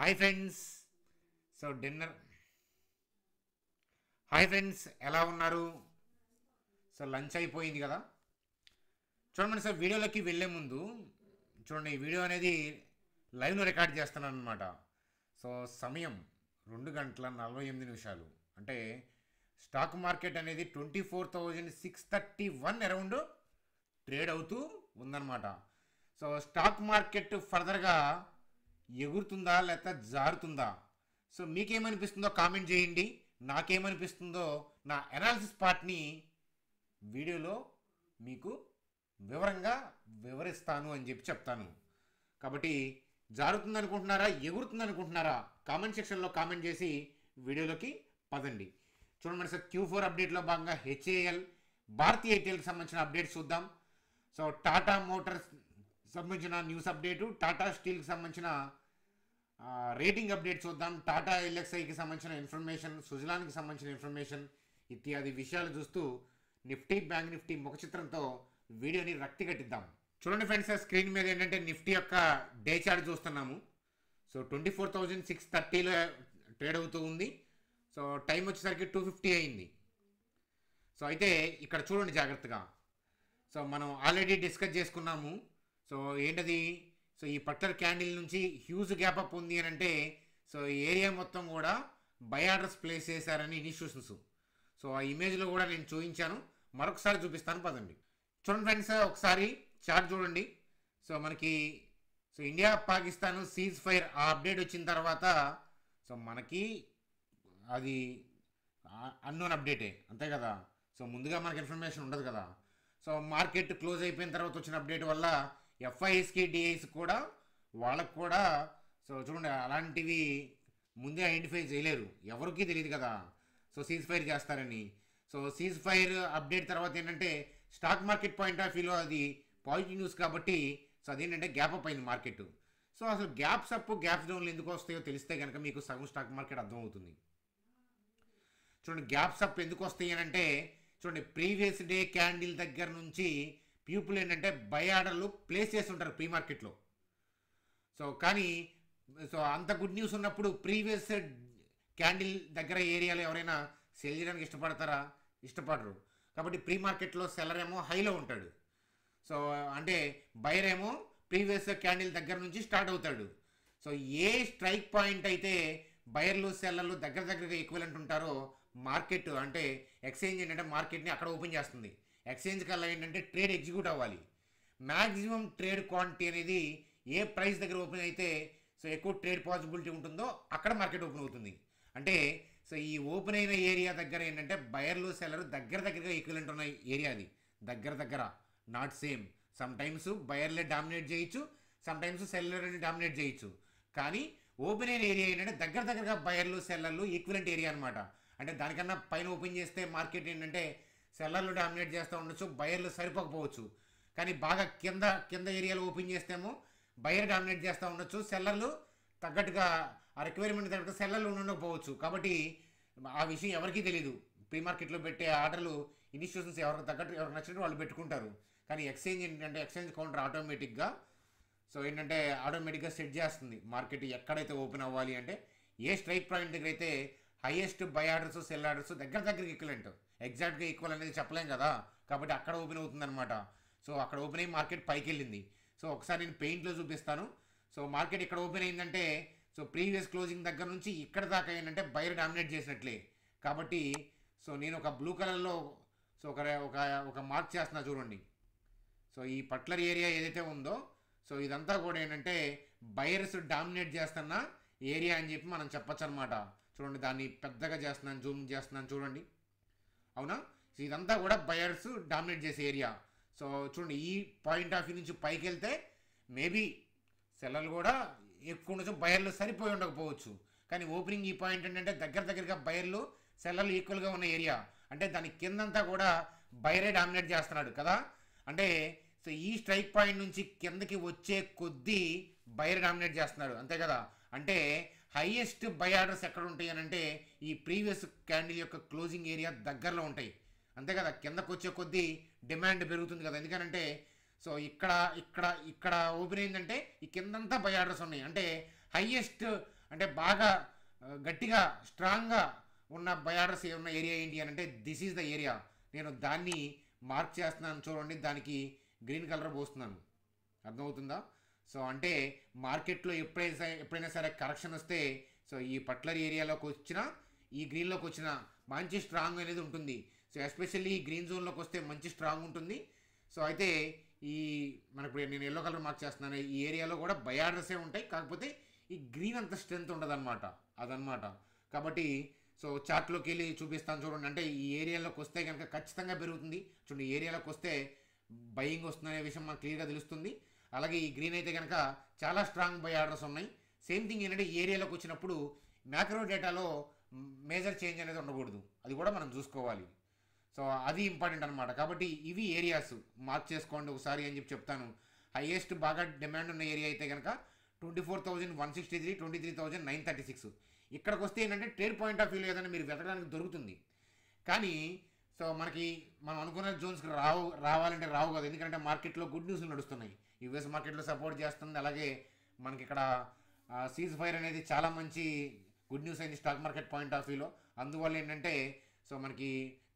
Hi friends. So dinner hi friends, ఎలా ఉన్నారు? So lunch అయిపోయింది కదా. చూడండి సార్, వీడియోలోకి వెళ్ళే ముందు చూడండి, ఈ వీడియో అనేది లైవ్లో రికార్డ్ చేస్తున్నాను అనమాట. సో సమయం 2 గంటల 48 నిమిషాలు. అంటే స్టాక్ మార్కెట్ అనేది 24,631 అరౌండ్ ట్రేడ్ అవుతూ ఉందన్నమాట. సో స్టాక్ మార్కెట్ ఫర్దర్గా ఎగురుతుందా లేక జారుతుందా? సో మీకేమనిపిస్తుందో కామెంట్ చేయండి. నాకేమనిపిస్తుందో నా అనాలిసిస్ పార్ట్ని వీడియోలో మీకు వివరంగా వివరిస్తాను అని చెప్తాను. కాబట్టి జారుతుంది అనుకుంటున్నారా, ఎగురుతుంది అనుకుంటున్నారా? కామెంట్ సెక్షన్లో కామెంట్ చేసి వీడియోలోకి పదండి. చూడండి మరి సార్, Q4 అప్డేట్లో భాగంగా HAL, భారతీ ఎయిర్టెల్కి సంబంధించిన అప్డేట్స్ చూద్దాం. సో టాటా మోటార్స్ సంబంధించిన న్యూస్ అప్డేటు, టాటా స్టీల్కి సంబంధించిన రేటింగ్ అప్డేట్ చూద్దాం, టాటా LXIకి సంబంధించిన ఇన్ఫర్మేషన్, సుజలాన్కి సంబంధించిన ఇన్ఫర్మేషన్ ఇత్యాది విషయాలు చూస్తూ నిఫ్టీ, బ్యాంక్ నిఫ్టీ ముఖ చిత్రంతో వీడియోని రక్తి కట్టిద్దాం. చూడండి ఫ్రెండ్స్, స్క్రీన్ మీద ఏంటంటే నిఫ్టీ యొక్క డే చార్ట్ చూస్తున్నాము. సో 24,630లో ట్రేడ్ అవుతూ ఉంది. సో టైం వచ్చేసరికి 2:50 అయింది. సో అయితే ఇక్కడ చూడండి జాగ్రత్తగా. సో మనం ఆల్రెడీ డిస్కస్ చేసుకున్నాము. సో ఏంటది? సో ఈ పర్టికులర్ క్యాండిల్ నుంచి హ్యూజ్ గ్యాప్ అప్ ఉంది అని అంటే సో ఏరియా మొత్తం కూడా బై ఆర్డర్స్ ప్లేస్ చేశారని ఇన్స్టిట్యూషన్స్. సో ఆ ఇమేజ్లో కూడా నేను చూపించాను, మరొకసారి చూపిస్తాను పదండి. చూడండి ఫ్రెండ్స్, ఒకసారి చార్ట్ చూడండి. సో మనకి ఇండియా పాకిస్తాన్ సీజ్ ఫైర్ ఆ అప్డేట్ వచ్చిన తర్వాత సో మనకి అది అన్నోన్ అప్డేటే, అంతే కదా. సో ముందుగా మనకి ఇన్ఫర్మేషన్ ఉండదు కదా. సో మార్కెట్ క్లోజ్ అయిపోయిన తర్వాత వచ్చిన అప్డేట్ వల్ల FISకి DIS కూడా వాళ్ళకు కూడా సో చూడండి అలాంటివి ముందే ఐడెంటిఫై చేయలేరు, ఎవరికి తెలియదు కదా. సో సీజ్ ఫైర్ చేస్తారని. సో సీజ్ ఫైర్ అప్డేట్ తర్వాత ఏంటంటే స్టాక్ మార్కెట్ పాయింట్ ఆఫ్ వ్యూలో అది పాజిటివ్ న్యూస్ కాబట్టి సో అదేంటంటే గ్యాప్ అప్ అయింది మార్కెట్. సో అసలు గ్యాప్స్ అప్ గ్యాప్స్ డౌన్లు ఎందుకు వస్తాయో తెలిస్తే కనుక మీకు సగం స్టాక్ మార్కెట్ అర్థమవుతుంది. చూడండి, గ్యాప్స్ అప్ ఎందుకు వస్తాయి అని అంటే చూడండి, ప్రీవియస్ డే క్యాండిల్ దగ్గర నుంచి పీపుల్ ఏంటంటే బై ఆర్డర్లు ప్లేస్ చేస్తుంటారు ప్రీ మార్కెట్లో. సో కానీ సో అంత గుడ్ న్యూస్ ఉన్నప్పుడు ప్రీవియస్ క్యాండిల్ దగ్గర ఏరియాలో ఎవరైనా సెల్ చేయడానికి ఇష్టపడతారా? ఇష్టపడరు. కాబట్టి ప్రీ మార్కెట్లో సెల్లర్ ఏమో హైలో ఉంటాడు. సో అంటే బయర్ ఏమో ప్రీవియస్ క్యాండిల్ దగ్గర నుంచి స్టార్ట్ అవుతాడు. సో ఏ స్ట్రైక్ పాయింట్ అయితే బయర్లు సెల్లర్లు దగ్గరగా ఈక్వలెంట్ ఉంటారో మార్కెట్ అంటే ఎక్స్చేంజ్ ఏంటంటే మార్కెట్ని అక్కడ ఓపెన్ చేస్తుంది. ఎక్స్చేంజ్ కల్లా ఏంటంటే ట్రేడ్ ఎగ్జిక్యూట్ అవ్వాలి. మ్యాక్సిమం ట్రేడ్ క్వాంటిటీ అనేది ఏ ప్రైస్ దగ్గర ఓపెన్ అయితే సో ఎక్కువ ట్రేడ్ పాసిబిలిటీ ఉంటుందో అక్కడ మార్కెట్ ఓపెన్ అవుతుంది. అంటే సో ఈ ఓపెన్ అయిన ఏరియా దగ్గర ఏంటంటే బయర్లు సెల్లర్ దగ్గరగా ఈక్వలెంట్ ఉన్న ఏరియా, అది దగ్గర నాట్ సేమ్. సమ్ టైమ్స్ బయర్లే డామినేట్ చేయొచ్చు, సమ్ టైమ్స్ సెల్లర్ని డామినేట్ చేయొచ్చు. కానీ ఓపెన్ అయిన ఏరియా ఏంటంటే దగ్గరగా బయర్లు సెల్లర్లు ఈక్వలెంట్ ఏరియా అనమాట. అంటే దానికన్నా పైన ఓపెన్ చేస్తే మార్కెట్ ఏంటంటే సెల్లర్లు డామినేట్ చేస్తూ ఉండొచ్చు, బయర్లు సరిపోకపోవచ్చు. కానీ బాగా కింద ఏరియాలో ఓపెన్ చేస్తేమో బయర్ డామినేట్ చేస్తూ ఉండొచ్చు, సెల్లర్లు తగ్గట్టుగా ఆ రిక్వైర్మెంట్ తగ్గట్టు సెల్లర్లు ఉండకపోవచ్చు. కాబట్టి ఆ విషయం ఎవరికీ తెలియదు. ప్రీ మార్కెట్లో పెట్టే ఆర్డర్లు ఇన్స్టిట్యూషన్స్ ఎవరికి తగ్గట్టు ఎవరికి నచ్చినట్టు వాళ్ళు పెట్టుకుంటారు. కానీ ఎక్స్చేంజ్ ఏంటంటే ఎక్స్చేంజ్ కౌంటర్ ఆటోమేటిక్గా సెట్ చేస్తుంది మార్కెట్ ఎక్కడైతే ఓపెన్ అవ్వాలి అంటే ఏ స్ట్రైక్ పాయింట్ దగ్గర అయితే highest by orders cell orders దగ్గరకి ఈక్వలెంట్, ఎగ్జాక్ట్గా ఈక్వల్ అనేది చెప్పలేం కదా. కాబట్టి అక్కడ ఓపెన్ అవుతుంది అనమాట. సో అక్కడ ఓపెన్ అయ్యి మార్కెట్ పైకి వెళ్ళింది. సో ఒకసారి నేను పెయింట్లో చూపిస్తాను. సో మార్కెట్ ఇక్కడ ఓపెన్ అయిందంటే సో ప్రీవియస్ క్లోజింగ్ దగ్గర నుంచి ఇక్కడ దాకా ఏంటంటే బయర్ డామినేట్ చేసినట్లే. కాబట్టి సో నేను ఒక బ్లూ కలర్లో సో ఒక మార్క్ చేస్తున్నా చూడండి. సో ఈ పర్టికులర్ ఏరియా ఏదైతే ఉందో సో ఇదంతా కూడా ఏంటంటే బయర్స్ డామినేట్ చేస్తున్న ఏరియా అని చెప్పి మనం చెప్పచ్చు అనమాట. చూడండి, దాన్ని పెద్దగా చేస్తున్నాను, జూమ్ చేస్తున్నాను చూడండి. అవునా? సో ఇదంతా కూడా బయర్స్ డామినేట్ చేసే ఏరియా. సో చూడండి, ఈ పాయింట్ ఆఫ్ వ్యూ నుంచి పైకి వెళ్తే మేబీ సెల్లర్లు కూడా ఎక్కువ ఉండొచ్చు, బయర్లు సరిపోయి ఉండకపోవచ్చు. కానీ ఓపెనింగ్ ఈ పాయింట్ ఏంటంటే దగ్గరగా బయర్లు సెల్లర్లు ఈక్వల్గా ఉన్న ఏరియా. అంటే దాని కిందంతా కూడా బయరే డామినేట్ చేస్తున్నాడు కదా. అంటే సో ఈ స్ట్రైక్ పాయింట్ నుంచి కిందకి వచ్చే కొద్దీ బయర్ డామినేట్ చేస్తున్నాడు, అంతే కదా. అంటే హైయెస్ట్ బై ఆర్డర్స్ ఎక్కడ ఉంటాయి అని అంటే ఈ ప్రీవియస్ క్యాండిల్ యొక్క క్లోజింగ్ ఏరియా దగ్గరలో ఉంటాయి, అంతే కదా. కిందకు వచ్చే కొద్దీ డిమాండ్ పెరుగుతుంది కదా. ఎందుకనంటే సో ఇక్కడ ఓపెన్ అయిందంటే ఈ కిందంతా బై ఆర్డర్స్ ఉన్నాయి. అంటే హైయెస్ట్ అంటే బాగా గట్టిగా స్ట్రాంగ్గా ఉన్న బై ఆర్డర్స్ ఉన్న ఏరియా ఏంటి అని అంటే దిస్ ఈజ్ ద ఏరియా. నేను దాన్ని మార్క్ చేస్తున్నాను చూడండి, దానికి గ్రీన్ కలర్ పోస్తున్నాను, అర్థమవుతుందా? సో అంటే మార్కెట్లో ఎప్పుడైనా సరే కరెక్షన్ వస్తే సో ఈ పర్టికులర్ ఏరియాలోకి వచ్చిన ఈ గ్రీన్లోకి వచ్చిన మంచి స్ట్రాంగ్ అనేది ఉంటుంది. సో ఎస్పెషల్లీ ఈ గ్రీన్ జోన్లోకి వస్తే మంచి స్ట్రాంగ్ ఉంటుంది. సో అయితే ఈ మనకు నేను ఎల్లో కలర్ మార్క్ చేస్తున్నాను, ఈ ఏరియాలో కూడా బై ఆర్డర్సే ఉంటాయి, కాకపోతే ఈ గ్రీన్ అంత స్ట్రెంత్ ఉండదు అనమాట, అదనమాట. కాబట్టి సో చార్ట్లోకి వెళ్ళి చూపిస్తాను చూడండి. అంటే ఈ ఏరియాలోకి వస్తే కనుక ఖచ్చితంగా పెరుగుతుంది చూడండి, ఈ ఏరియాలోకి వస్తే బయింగ్ వస్తుందనే విషయం మనకు క్లియర్గా తెలుస్తుంది. అలాగే ఈ గ్రీన్ అయితే కనుక చాలా స్ట్రాంగ్ బై ఆర్డర్స్ ఉన్నాయి. సేమ్ థింగ్ ఏంటంటే ఈ ఏరియాలోకి వచ్చినప్పుడు మ్యాక్రో డేటాలో మేజర్ చేంజ్ అనేది ఉండకూడదు, అది కూడా మనం చూసుకోవాలి. సో అది ఇంపార్టెంట్ అనమాట. కాబట్టి ఇవి ఏరియాస్ మార్క్ చేసుకోండి ఒకసారి అని చెప్పి చెప్తాను. హైయెస్ట్ బాగా డిమాండ్ ఉన్న ఏరియా అయితే కనుక 24,163, 23,936. ఇక్కడికి వస్తే ఏంటంటే ట్రేడ్ పాయింట్ ఆఫ్ వ్యూలో ఏదైనా మీరు వెతకడానికి దొరుకుతుంది. కానీ సో మనం అనుకున్న జోన్స్కి రావాలంటే రావు కదా, ఎందుకంటే మార్కెట్లో గుడ్ న్యూస్లు నడుస్తున్నాయి. యూఎస్ మార్కెట్లో సపోర్ట్ చేస్తుంది, అలాగే మనకి ఇక్కడ సీజ్ ఫైర్ అనేది చాలా మంచి గుడ్ న్యూస్ అయింది స్టాక్ మార్కెట్ పాయింట్ ఆఫ్ వ్యూలో. అందువల్ల ఏంటంటే సో మనకి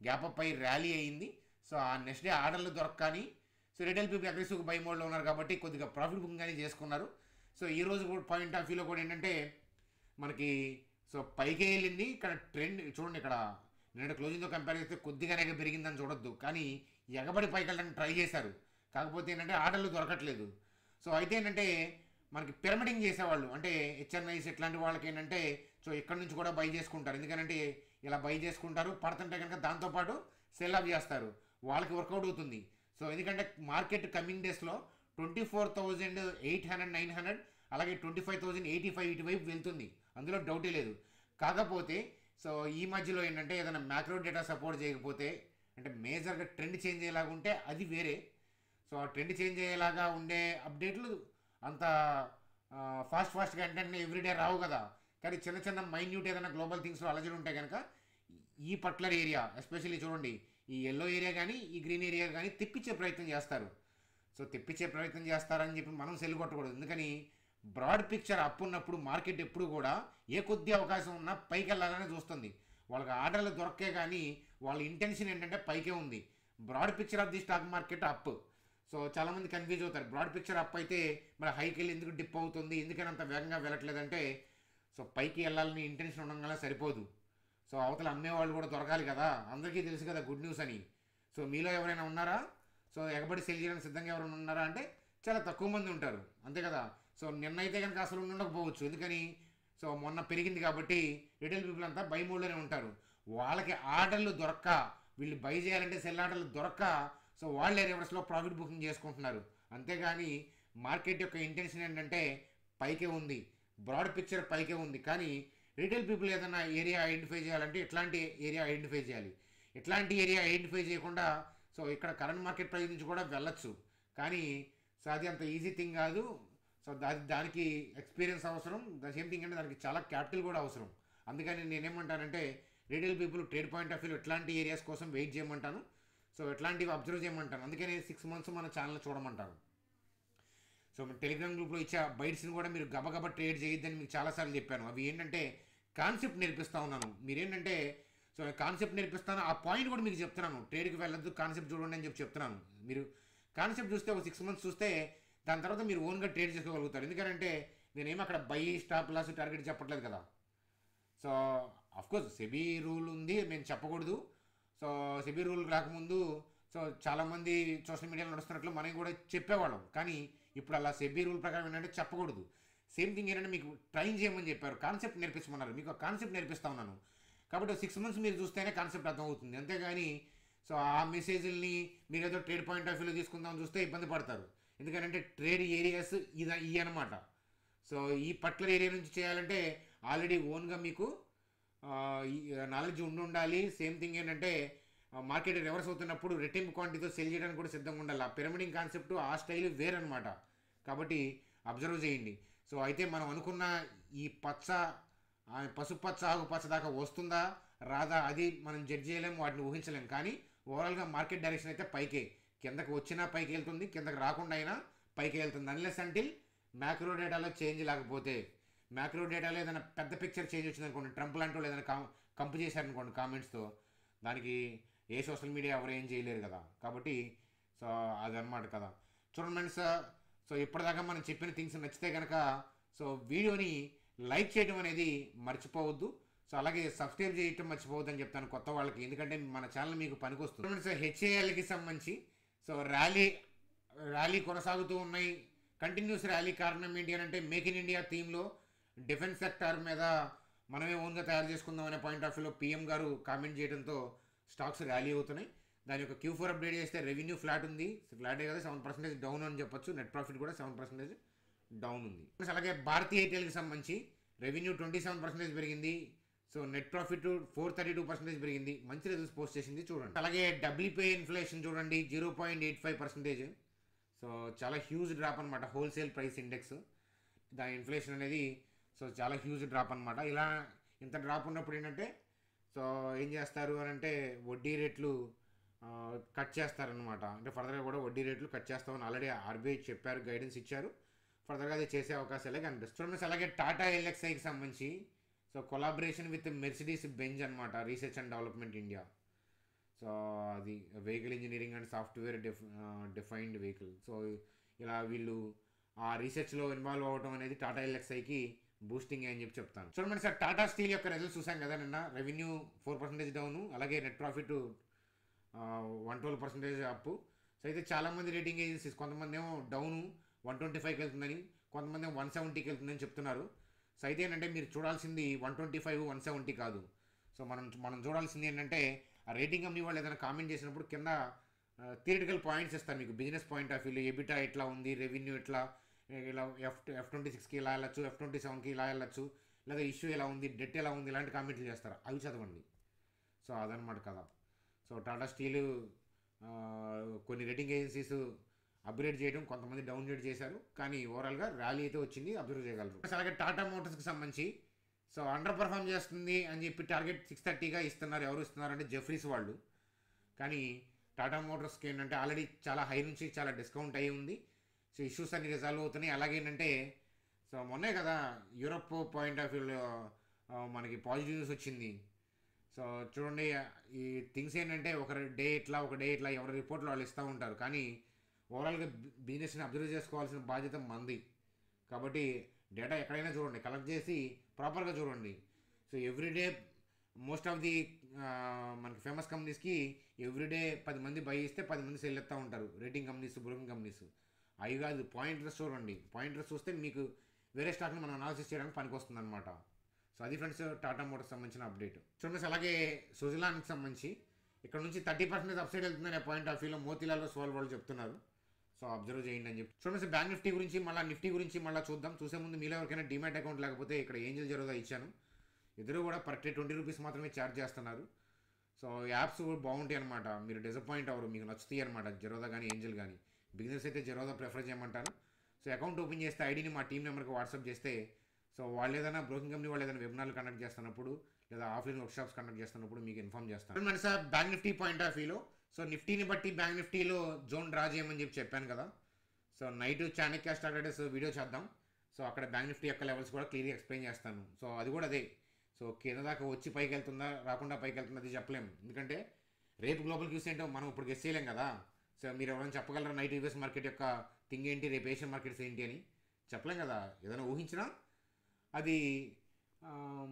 గ్యాప్ అప్ అయి ర్యాలీ అయ్యింది. సో ఆ నెక్స్ట్ డే ఆర్డర్లు దొరకని so retail people aggressive by మోడ్లో ఉన్నారు కాబట్టి కొద్దిగా ప్రాఫిట్ బుకింగ్ కానీ చేసుకున్నారు. సో ఈ రోజు కూడా పాయింట్ ఆఫ్ వ్యూలో కూడా ఏంటంటే మనకి సో పైకి వెళ్ళింది. ఇక్కడ ట్రెండ్ చూడండి, ఇక్కడ నేను క్లోజింగ్తో కంపేర్ చేస్తే కొద్దిగానే పెరిగిందని చూడొద్దు, కానీ ఎగబడి పైకి వెళ్ళడానికి ట్రై చేశారు, కాకపోతే ఏంటంటే ఆర్డర్లు దొరకట్లేదు. సో అయితే ఏంటంటే మనకి పిరమిడింగ్ చేసేవాళ్ళు అంటే హెచ్ఎన్ఐస్ ఇట్లాంటి వాళ్ళకి ఏంటంటే సో ఇక్కడ నుంచి కూడా బై చేసుకుంటారు, ఎందుకంటే ఇలా బై చేసుకుంటారు, పడుతుంటే కనుక దాంతోపాటు సెల్ ఆఫ్ చేస్తారు, వాళ్ళకి వర్కౌట్ అవుతుంది. సో ఎందుకంటే మార్కెట్ కమింగ్ డేస్లో 24,800, 900 అలాగే 25,085 ఇటువైపు వెళ్తుంది, అందులో డౌటే లేదు. కాకపోతే సో ఈ మధ్యలో ఏంటంటే ఏదైనా మ్యాక్రో డేటా సపోర్ట్ చేయకపోతే అంటే మేజర్గా ట్రెండ్ చేంజ్ అయ్యేలాగా ఉంటే అది వేరే. సో ఆ ట్రెండ్ చేంజ్ అయ్యేలాగా ఉండే అప్డేట్లు అంత ఫాస్ట్గా వెంటనే ఎవ్రీడే రావు కదా. కానీ చిన్న చిన్న మైన్యూట్ ఏదైనా గ్లోబల్ థింగ్స్లో అలజడి ఉంటాయి కనుక ఈ పర్టికులర్ ఏరియా ఎస్పెషల్లీ చూడండి, ఈ ఎల్లో ఏరియా కానీ ఈ గ్రీన్ ఏరియా కానీ తెప్పించే ప్రయత్నం చేస్తారు. సో తెప్పించే ప్రయత్నం చేస్తారని చెప్పి మనం సెల్ కొట్టకూడదు, ఎందుకని బ్రాడ్ పిక్చర్ అప్ ఉన్నప్పుడు మార్కెట్ ఎప్పుడు కూడా ఏ కొద్ది అవకాశం ఉన్నా పైకి వెళ్ళాలని చూస్తుంది. వాళ్ళకి ఆర్డర్లు దొరకే కానీ వాళ్ళ ఇంటెన్షన్ ఏంటంటే పైకే ఉంది. Broad picture of the stock market up. So చాలామంది కన్ఫ్యూజ్ అవుతారు, బ్రాడ్ పిక్చర్ అప్ అయితే మరి హైకి వెళ్ళి ఎందుకు డిప్ అవుతుంది, ఎందుకని అంత వేగంగా వెళ్ళట్లేదంటే సో పైకి వెళ్ళాలని ఇంటెన్షన్ ఉండడం సరిపోదు. సో అవతల అమ్మేవాళ్ళు కూడా దొరకాలి కదా, అందరికీ తెలుసు కదా గుడ్ న్యూస్ అని. సో మీలో ఎవరైనా ఉన్నారా సో ఎగబడి సెల్ చేయడానికి సిద్ధంగా ఎవరైనా ఉన్నారా అంటే చాలా తక్కువ మంది ఉంటారు, అంతే కదా. సో నిన్నైతే కనుక అసలు ఉండకపోవచ్చు, ఎందుకని సో మొన్న పెరిగింది కాబట్టి రిటైల్ పీపుల్ అంతా బై మోడ్లోనే ఉంటారు. వాళ్ళకి ఆర్డర్లు దొరక్క, వీళ్ళు బై చేయాలంటే సెల్ ఆర్డర్లు దొరక్క సో వాళ్ళే రివర్స్లో ప్రాఫిట్ బుకింగ్ చేసుకుంటున్నారు. అంతేగాని మార్కెట్ యొక్క ఇంటెన్షన్ ఏంటంటే పైకే ఉంది, బ్రాడ్ పిక్చర్ పైకే ఉంది. కానీ రిటైల్ పీపుల్ ఏదైనా ఏరియా ఐడెంటిఫై చేయాలంటే ఎట్లాంటి ఏరియా ఐడెంటిఫై చేయాలి, ఎట్లాంటి ఏరియా ఐడెంటిఫై చేయకుండా సో ఇక్కడ కరెంట్ మార్కెట్ ప్రైస్ నుంచి కూడా వెళ్ళొచ్చు, కానీ సో అది అంత ఈజీ థింగ్ కాదు. సో దానికి ఎక్స్పీరియన్స్ అవసరం, సేమ్ థింగ్ అంటే దానికి చాలా క్యాపిటల్ కూడా అవసరం. అందుకని నేనేమంటానంటే retail people trade point of view ఎట్లాంటి ఏరియాస్ కోసం వెయిట్ చేయమంటాను, సో ఎట్లాంటివి అబ్జర్వ్ చేయమంటాను. అందుకని 6 months మన ఛానల్ చూడమంటాను. సో టెలిగ్రామ్ గ్రూప్లో ఇచ్చే బైట్స్ని కూడా మీరు గబగబా ట్రేడ్ చేయొద్దని మీకు చాలాసార్లు చెప్పాను. అవి ఏంటంటే కాన్సెప్ట్ నేర్పిస్తూ ఉన్నాను, మీరేంటంటే సో కాన్సెప్ట్ నేర్పిస్తాను, ఆ పాయింట్ కూడా మీకు చెప్తున్నాను, ట్రేడ్కి వెళ్ళొద్దు కాన్సెప్ట్ చూడండి అని చెప్పి చెప్తున్నాను. మీరు కాన్సెప్ట్ చూస్తే ఒక 6 months చూస్తే దాని తర్వాత మీరు ఓన్గా ట్రేడ్ చేసుకోగలుగుతారు. ఎందుకంటే నేనేమి అక్కడ బై స్టాప్ లాస్ టార్గెట్ చెప్పట్లేదు కదా. సో అఫ్కోర్స్ సెబీ రూల్ ఉంది, మేము చెప్పకూడదు. సో సెబీ రూల్ రాకముందు సో చాలామంది సోషల్ మీడియాలో నడుస్తున్నట్లు మనం కూడా చెప్పేవాళ్ళం, కానీ ఇప్పుడు అలా సెబీ రూల్ ప్రకారం ఏంటంటే చెప్పకూడదు. సేమ్ థింగ్ ఏంటంటే మీకు ట్రైన్ చేయమని చెప్పారు, కాన్సెప్ట్ నేర్పించమన్నారు, మీకు ఆ కాన్సెప్ట్ నేర్పిస్తా ఉన్నాను. కాబట్టి 6 months మీరు చూస్తేనే కాన్సెప్ట్ అర్థమవుతుంది, అంతేగాని సో ఆ మెసేజ్ని మీరు ఏదో ట్రేడ్ పాయింట్ ఆఫ్ వ్యూలో తీసుకుందామని చూస్తే ఇబ్బంది పడతారు. ఎందుకంటే ట్రేడ్ ఏరియాస్ ఇవి అనమాట. సో ఈ పర్టికులర్ ఏరియా నుంచి చేయాలంటే ఆల్రెడీ ఓన్గా మీకు నాలెడ్జ్ ఉండాలి. సేమ్ థింగ్ ఏంటంటే మార్కెట్ రివర్స్ అవుతున్నప్పుడు రెట్టింపు క్వాంటిటీతో సెల్ చేయడానికి కూడా సిద్ధంగా ఉండాలి. ఆ పిరమిడింగ్ కాన్సెప్ట్ ఆ స్టైల్ వేరనమాట. కాబట్టి అబ్జర్వ్ చేయండి. సో అయితే మనం అనుకున్న ఈ పసుపచ్చ ఆకుపచ్చ దాకా వస్తుందా రాదా అది మనం జడ్జ్ చేయలేము, వాటిని ఊహించలేము. కానీ ఓవరాల్గా మార్కెట్ డైరెక్షన్ అయితే పైకే, కిందకు వచ్చినా పైకి వెళ్తుంది, కిందకు రాకుండా అయినా పైకి వెళ్తుంది, అన్లెస్ అంటిల్ మ్యాక్రో డేటాలో చేంజ్ లేకపోతే. మ్యాక్రో డేటాలో ఏదైనా పెద్ద పిక్చర్ చేంజ్ వచ్చింది అనుకోండి, ట్రంప్ లాంటి వాళ్ళు ఏదైనా కంపు చేశారనుకోండి కామెంట్స్తో, దానికి ఏ సోషల్ మీడియా ఎవరు ఏం చేయలేరు కదా. కాబట్టి సో అదనమాట కదా. చూడండి ఫ్రెండ్స్, సో ఇప్పటిదాకా మనం చెప్పిన థింగ్స్ నచ్చితే కనుక సో వీడియోని లైక్ చేయడం అనేది మర్చిపోవద్దు. సో అలాగే సబ్స్క్రైబ్ చేయటం మర్చిపోవద్దు అని చెప్తాను కొత్త వాళ్ళకి, ఎందుకంటే మన ఛానల్ మీకు పనికొస్తుంది. ఫ్రెండ్స్, హెచ్ఏఎల్కి సంబంధించి సో ర్యాలీ కొనసాగుతూ ఉన్నాయి. కంటిన్యూస్ ర్యాలీ కారణం ఏంటి అని అంటే, మేక్ ఇన్ ఇండియా థీమ్లో డిఫెన్స్ సెక్టార్ మీద మనమే ఓన్గా తయారు చేసుకుందాం అనే పాయింట్ ఆఫ్ వ్యూలో పీఎం గారు కామెంట్ చేయడంతో స్టాక్స్ ర్యాలీ అవుతున్నాయి. దాని యొక్క Q4 అప్డేట్ చేస్తే రెవెన్యూ ఫ్లాట్ ఉంది, ఫ్లాటే కదా 7% డౌన్ అని చెప్పొచ్చు. నెట్ ప్రాఫిట్ కూడా 7% డౌన్ ఉంది. అలాగే భారతీ ఎయిర్టెల్కి సంబంధించి రెవెన్యూ 27% పెరిగింది. సో నెట్ ప్రాఫిట్ 432% పెరిగింది. మంచి రిజల్ట్స్ పోస్ట్ చేసింది చూడండి. అలాగే డబ్ల్యూపీఐ ఇన్ఫ్లేషన్ చూడండి 0.85%. సో చాలా హ్యూజ్ డ్రాప్ అనమాట. హోల్సేల్ ప్రైస్ ఇండెక్స్ దాని ఇన్ఫ్లేషన్ అనేది సో చాలా హ్యూజ్ డ్రాప్ అనమాట. ఇలా ఇంత డ్రాప్ ఉన్నప్పుడు ఏంటంటే సో ఏం చేస్తారు అని అంటే వడ్డీ రేట్లు కట్ చేస్తారనమాట. అంటే ఫర్దర్గా కూడా వడ్డీ రేట్లు కట్ చేస్తామని ఆల్రెడీ ఆర్బీఐ చెప్పారు, గైడెన్స్ ఇచ్చారు. ఫర్దర్గా అది చేసే అవకాశాలే కనిపిస్తుంది. అలాగే టాటా ఎల్ఎక్స్ఐకి సంబంధించి so collaboration with Mercedes Benz అనమాట, research and development India. So అది vehicle engineering and software defined vehicle. So ఇలా వీళ్ళు ఆ రీసెర్చ్లో ఇన్వాల్వ్ అవ్వడం అనేది టాటా ఎల్ఎక్స్ఐకి బూస్టింగ్ అని చెప్తాను. చూడండి సార్, టాటా స్టీల్ యొక్క రిజల్ట్స్ చూసాం కదా నిన్న. రెవెన్యూ 4% డౌను, అలాగే నెట్ ప్రాఫిట్ 112% అప్. సో అయితే చాలామంది రేటింగ్ ఏజెన్సీస్ కొంతమంది ఏమో డౌను 125కి వెళ్తుందని, కొంతమంది ఏమో 170కి వెళ్తుందని చెప్తున్నారు. సో అయితే ఏంటంటే మీరు చూడాల్సింది 125, 170 కాదు. సో మనం చూడాల్సింది ఏంటంటే ఆ రేటింగ్ కంపెనీ వాళ్ళు ఏదైనా కామెంట్ చేసినప్పుడు కింద థియరిటికల్ పాయింట్స్ ఇస్తారు మీకు, బిజినెస్ పాయింట్ ఆఫ్ వ్యూలో ఎబిటా ఎట్లా ఉంది, రెవెన్యూ ఎట్లా, ఇలా F26కి ఇలా వెళ్ళచ్చు, F27కి ఇలా వెళ్ళచ్చు, లేదా ఇష్యూ ఎలా ఉంది, డెట్ ఎలా ఉంది, ఇలాంటి కామెంట్లు చేస్తారు. అవి చదవండి. సో అదనమాట కదా. సో టాటా స్టీల్ కొన్ని రేటింగ్ ఏజెన్సీస్ అప్గ్రేడ్ చేయడం, కొంతమంది డౌన్గ్రేడ్ చేశారు, కానీ ఓవరాల్గా ర్యాలీ అయితే వచ్చింది, అబ్జర్వ్ చేయగలరు. అలాగే టాటా మోటార్స్కి సంబంధించి సో అండర్ పర్ఫామ్ చేస్తుంది అని చెప్పి టార్గెట్ 630గా ఇస్తున్నారు. ఎవరు ఇస్తున్నారంటే జెఫ్రీస్ వాళ్ళు. కానీ టాటా మోటార్స్కి ఏంటంటే ఆల్రెడీ చాలా హై నుంచి చాలా డిస్కౌంట్ అయ్యి ఉంది. సో ఇష్యూస్ అన్ని రిజాల్వ్ అవుతున్నాయి. అలాగే ఏంటంటే సో మొన్నే కదా యూరోప్ పాయింట్ ఆఫ్ వ్యూలో మనకి పాజిటివ్ న్యూస్ వచ్చింది. సో చూడండి, ఈ థింగ్స్ ఏంటంటే ఒక డే ఇట్లా ఎవరి రిపోర్ట్లు వాళ్ళు ఇస్తూ ఉంటారు. కానీ ఓవరాల్గా బిజినెస్ని అబ్జర్వ్ చేసుకోవాల్సిన బాధ్యత మంది. కాబట్టి డేటా ఎక్కడైనా చూడండి, కలెక్ట్ చేసి ప్రాపర్గా చూడండి. So everyday most of the మనకి ఫేమస్ కంపెనీస్కి ఎవ్రీడే 10 మంది బై ఇస్తే 10 మంది సెల్ ఎత్తూ ఉంటారు, రేటింగ్ కంపెనీస్, బ్రోకింగ్ కంపెనీస్. అవి కాదు, పాయింటర్స్ చూడండి. పాయింటర్స్ చూస్తే మీకు వేరే స్టాక్ని మనం అనాలిసిస్ చేయడానికి పనికి వస్తుంది అనమాట. సో అది ఫ్రెండ్స్ టాటా మోటార్స్ సంబంధించిన అప్డేట్. చూడండి, అలాగే సుజలాన్కి సంబంధించి ఇక్కడ నుంచి 30% అప్సైడ్ వెళ్తుందనే పాయింట్ ఆఫ్ వ్యూలో మోతీలాల్ ఓస్వాల్ వాళ్ళు చెప్తున్నారు. సో అబ్జర్వ్ చేయండి అని చెప్పి. చూడండి, బ్యాంక్ నిఫ్టీ గురించి మళ్ళీ చూద్దాం. చూసే ముందు మీలో ఎవరికైనా డిమాట్ అకౌంట్ లేకపోతే ఇక్కడ ఏంజల్ జరోదా ఇచ్చాను. ఇద్దరు కూడా పర్ డే 20 రూపీస్ మాత్రమే ఛార్జ్ చేస్తున్నారు. సో యాప్స్ కూడా బాగుంటాయి అనమాట, మీరు డిసప్పాయింట్ అవ్వరు, మీకు నచ్చుతాయి అనమాట. జరోదా కానీ ఏంజల్ కానీ. బిజినెస్ అయితే జరోదా ప్రిఫర్ చేయమంటాను. సో అకౌంట్ ఓపెన్ చేస్తే ఐడిని మా టీం నెంబర్కి వాట్సాప్ చేస్తే సో వాళ్ళు ఏదైనా బ్రోకింగ్ కంపెనీ వాళ్ళు ఏదైనా వెబినార్లు కండక్ట్ చేస్తున్నప్పుడు లేదా ఆఫ్లైన్ వర్క్షాప్స్ కండక్ట్ చేస్తున్నప్పుడు మీకు ఇన్ఫార్మ్ చేస్తాను. మన sir bank Nifty point of వ్యూలో సో నిఫ్టీని బట్టి బ్యాంక్ నిఫ్టీలో జోన్ డ్రా చేయమని చెప్పాను కదా. So night Chanakya stock traders video చేద్దాం. సో అక్కడ బ్యాంక్ నిఫ్టీ యొక్క లెవెల్స్ కూడా క్లియర్గా ఎక్స్ప్లెయిన్ చేస్తాను. సో అది కూడా అదే. సో కింద దాకా వచ్చి పైకి వెళ్తుందా రాకుండా పైకి వెళ్తుందా అది చెప్పలేము, ఎందుకంటే రేపు గ్లోబల్ క్యూస్ ఏంటో మనం ఇప్పుడు గెస్ చేయలేం కదా. సో మీరు ఎవరైనా చెప్పగలరా నైట్ యూఎస్ మార్కెట్ యొక్క థింగ్ ఏంటి, రేపు ఏషియన్ మార్కెట్స్ ఏంటి అని చెప్పలేం కదా. ఏదైనా ఊహించినా అది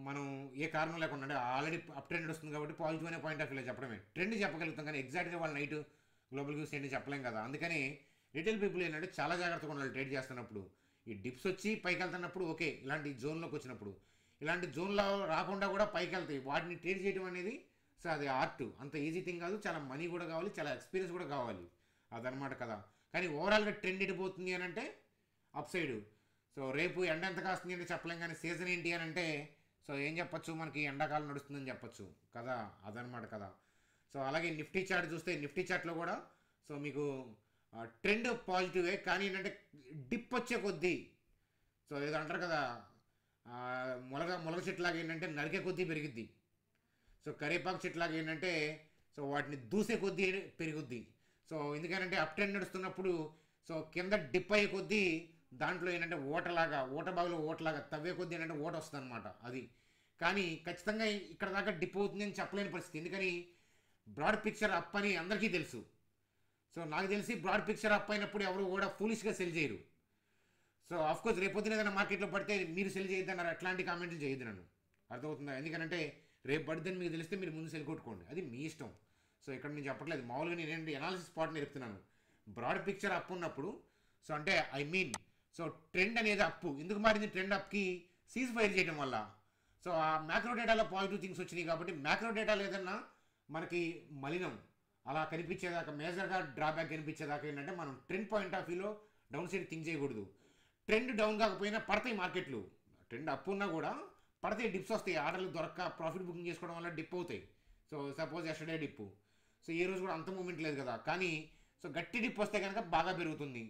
మనం ఏ కారణం లేకుండా అంటే ఆల్రెడీ అప్ ట్రెండ్ వస్తుంది కాబట్టి పాజిటివ్ అనే పాయింట్ ఆఫ్ వ్యూలో చెప్పడమే. ట్రెండ్ చెప్పగలుగుతాం కానీ ఎగ్జాక్ట్గా వాళ్ళు నైట్ గ్లోబల్ క్యూస్ ఏంటి చెప్పలేం కదా. అందుకని రిటైల్ పీపుల్ ఏంటంటే చాలా జాగ్రత్తగా ఉండాలి ట్రేడ్ చేస్తున్నప్పుడు. ఈ డిప్స్ వచ్చి పైకి వెళ్తున్నప్పుడు ఓకే, ఇలాంటి జోన్లోకి వచ్చినప్పుడు, ఇలాంటి జోన్లో రాకుండా కూడా పైకి వెళ్తాయి, వాటిని ట్రేడ్ చేయడం అనేది సో అది ఆర్ట్, అంత ఈజీ థింగ్ కాదు. చాలా మనీ కూడా కావాలి, చాలా ఎక్స్పీరియన్స్ కూడా కావాలి, అదనమాట కదా. కానీ ఓవరాల్గా ట్రెండ్ ఎడిపోతుంది అని అంటే అప్ సైడ్. సో రేపు ఎండ ఎంత కాస్తుంది అంటే చెప్పలేం, కానీ సీజన్ ఏంటి అని అంటే సో ఏం చెప్పచ్చు, మనకి ఎండాకాలం నడుస్తుందని చెప్పచ్చు కదా, అదనమాట కదా. సో అలాగే నిఫ్టీ చార్ట్ చూస్తే నిఫ్టీ చార్ట్లో కూడా సో మీకు ట్రెండ్ పాజిటివే, కానీ ఏంటంటే డిప్ వచ్చే కొద్దీ సో ఏదో అంటారు కదా మొలగ చెట్లాగా ఏంటంటే నరికే కొద్దీ పెరిగిద్ది. సో కరివేపాకు చెట్లాగా ఏంటంటే సో వాటిని దూసే కొద్దీ పెరుగుద్ది. సో ఎందుకంటే అప్ ట్రెండ్ నడుస్తున్నప్పుడు సో కింద డిప్ అయ్యే కొద్దీ దాంట్లో ఏంటంటే ఓట బావిలో ఓటలాగా తవ్వే కొద్దీ ఏంటంటే ఓట వస్తుంది అనమాట అది. కానీ ఖచ్చితంగా ఇక్కడ దాకా డిప్ అవుతుంది అని చెప్పలేని పరిస్థితి. ఎందుకని బ్రాడ్ పిక్చర్ అప్ అని అందరికీ తెలుసు. సో నాకు తెలిసి బ్రాడ్ పిక్చర్ అప్ అయినప్పుడు ఎవరు కూడా ఫూలిష్గా సెల్ చేయరు. సో ఆఫ్కోర్స్ రేపొద్దున ఏదైనా మార్కెట్లో పడితే మీరు సెల్ చేయొద్దన్నారు, అట్లాంటి కామెంట్లు చేయొద్దు నన్ను. అర్థమవుతుందా? ఎందుకంటే రేపు పడిద్దని మీకు తెలిస్తే మీరు ముందు సెల్ కొట్టుకోండి, అది మీ ఇష్టం. సో ఇక్కడ నేను చెప్పట్లేదు, మామూలుగా నేను ఎనాలిసిస్ పార్ట్ నేర్పుతున్నాను. బ్రాడ్ పిక్చర్ అప్ ఉన్నప్పుడు, సో అంటే ఐ మీన్ సో ట్రెండ్ అనేది అప్పు ఎందుకు మారింది? ట్రెండ్ అప్కి సీజ్ ఫైర్ చేయడం వల్ల. సో ఆ మ్యాక్రో డేటాలో పాజిటివ్ థింగ్స్ వచ్చినాయి కాబట్టి మ్యాక్రో డేటాలో ఏదన్నా మనకి మలినం అలా కనిపించేదాకా, మేజర్గా డ్రాబ్యాక్ కనిపించేదాకా ఏంటంటే మనం ట్రెండ్ పాయింట్ ఆఫ్ వ్యూలో డౌన్ సైడ్ థింక్ చేయకూడదు. ట్రెండ్ డౌన్ కాకపోయినా పడతాయి మార్కెట్లు. ట్రెండ్ అప్ ఉన్నా కూడా పడతాయి, డిప్స్ వస్తాయి. ఆర్డర్లు దొరక్క ప్రాఫిట్ బుకింగ్ చేసుకోవడం వల్ల డిప్ అవుతాయి. సో సపోజ్ ఎస్టర్డే డిప్పు, సో ఈ రోజు కూడా అంత మూమెంట్ లేదు కదా, కానీ సో గట్టి డిప్ వస్తే కనుక బాగా పెరుగుతుంది.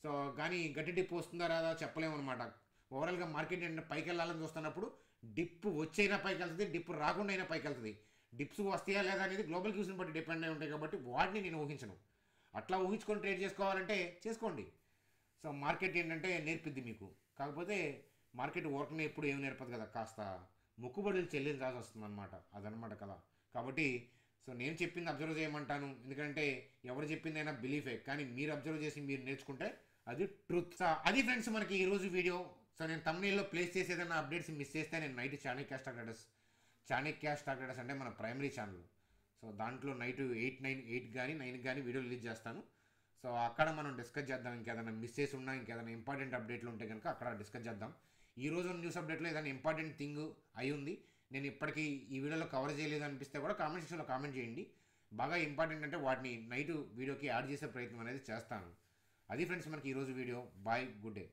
సో కానీ గట్టి డిప్ వస్తుందా రాదా చెప్పలేము అనమాట. ఓవరాల్గా మార్కెట్ ఏంటంటే పైకి వెళ్ళాలని చూస్తున్నప్పుడు డిప్ వచ్చైనా పైకి వెళ్తుంది, డిప్ రాకుండా అయినా పైకి వెళ్తుంది. డిప్స్ వస్తాయా లేదా అనేది గ్లోబల్ క్యూస్ని బట్టి డిపెండ్ అయి ఉంటాయి కాబట్టి వాటిని నేను ఊహించను. అట్లా ఊహించుకొని ట్రేడ్ చేసుకోవాలంటే చేసుకోండి. సో మార్కెట్ ఏంటంటే నేర్పిద్ది మీకు. కాకపోతే మార్కెట్ వర్క్ని ఎప్పుడు ఏమి నేర్పదు కదా, కాస్త మొక్కుబడులు చెల్లించాల్సి వస్తుంది అనమాట. అదనమాట కదా. కాబట్టి సో నేను చెప్పింది అబ్జర్వ్ చేయమంటాను, ఎందుకంటే ఎవరు చెప్పిందైనా బిలీఫే, కానీ మీరు అబ్జర్వ్ చేసి మీరు నేర్చుకుంటే అది ట్రూత్. అది ఫ్రెండ్స్ మనకి ఈరోజు వీడియో. సో నేను తమ్నెయిల్లో ప్లేస్ చేసి ఏదైనా అప్డేట్స్ మిస్ చేస్తే నేను నైట్ చాణక్య స్టాక్ ట్రేడర్స్ అంటే మన ప్రైమరీ ఛానల్. సో దాంట్లో నైట్ 8 కానీ 9 కానీ వీడియో రిలీజ్ చేస్తాను. సో అక్కడ మనం డిస్కస్ చేద్దాం. ఇంకేదైనా మిస్ చేసి ఉన్నా, ఇంకేదైనా ఇంపార్టెంట్ అప్డేట్లు ఉంటే కనుక అక్కడ డిస్కస్ చేద్దాం. ఈ రోజు న్యూస్ అప్డేట్లో ఏదైనా ఇంపార్టెంట్ థింగ్ అయి ఉంది, నేను ఇప్పటికీ ఈ వీడియోలో కవర్ చేయలేదు అనిపిస్తే కూడా కామెంట్ సెక్షన్లో కామెంట్ చేయండి. బాగా ఇంపార్టెంట్ అంటే వాటిని నైట్ వీడియోకి యాడ్ చేసే ప్రయత్నం అనేది చేస్తాను. అది ఫ్రెండ్స్ మనకి ఈరోజు వీడియో. Bye, good day.